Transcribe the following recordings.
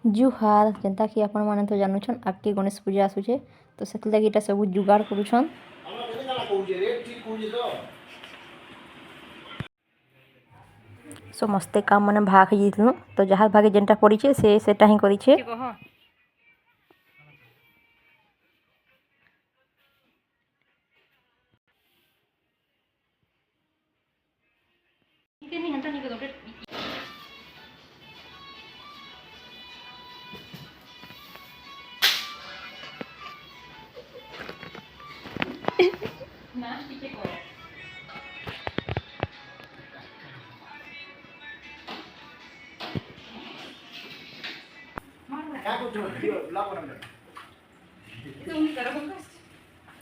जुहार जेनता कि आपण माने तो जानुछन आगे गणेश पूजा आसुचे तो सेति लगी इटा सब जुगाड़ करूछन। समस्ते काम माने भाग जीतनु तो जहाँ भागे जेनटा पड़ीछे से सेटा ही करिछे।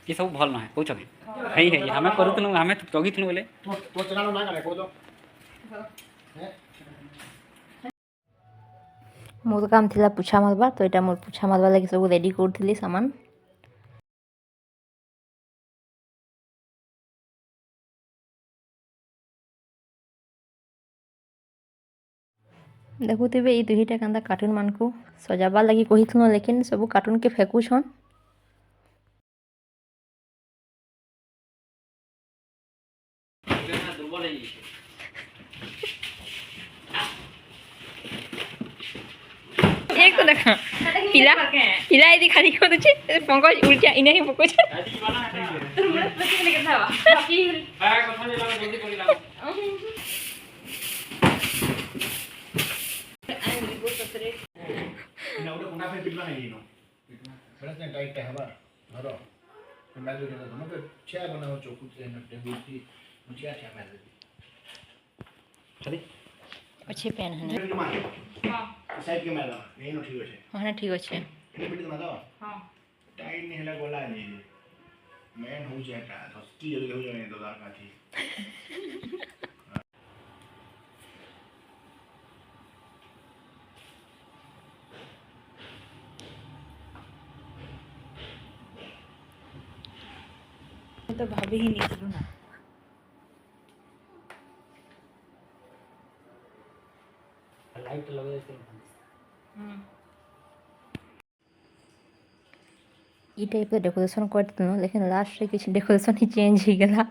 ये सब भल ना है कौच है हमें करूँ हमें जगी थी बोले मोर काम थिला पुछा मारबार तो एटा मोर पुछा मारबार लगी सब रेडी करथिली सामान। देखुथिबे ई दुहीटा कांदा कार्टून मान को सजाबार लगी कहिथुनो लेकिन सब कार्टून के फेकुछन। एक तो देखा पिला पिला यदि खाली को दछे पंकज उल्टा इने ही पकोछ तोर मुड़ पछे लेके थावा बाकी हां कथा ले ला जल्दी कर ला आई गो सतरे ना उडे कोना पे पिटला नहीं नो बड़ा से टाइट है हवा हरो मैं जो ना तो छे बनाओ चोकू से न टेबल की मुझे क्या मार दे चली अच्छे पेन है हां साइड के मारला नहीं नो ठीक है हां ठीक है ये पिट मारो हां टाइट नहीं हला गोला नहीं मैं हो जाता तो की जल्दी हो जाने दो दार का थी तो भाभी ही निकलू ना लाइट लगे ई टाइप डेकोरेशन करते लेकिन लास्ट रे किसी डेकोरेशन ही चेंज हो गला।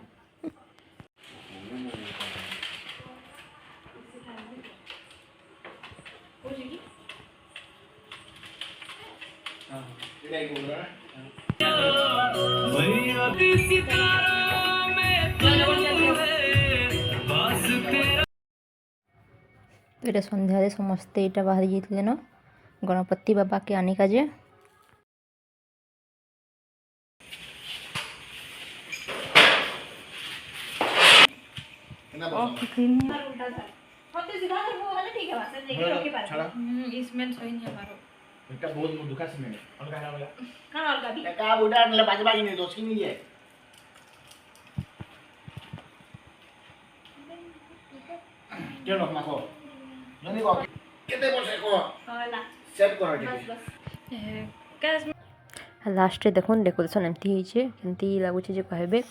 तो ये सन्ध्या समस्ते यहाँ बाहर जाते न गणपति बाबा के आने काजे इसमें सही नहीं हमारो बेटा बहुत दुखा से मैंने अलगा ना वाला कहां अलगा भी का बुढ़ा ने बाजबा की नहीं दोस्त की नहीं है क्यों लोग माको जनी को केते बसे को होला सेट कर दे बस बस लास्ट देखो डेकोरेशन एमती होइछे एमती लागुछे जे कहबे।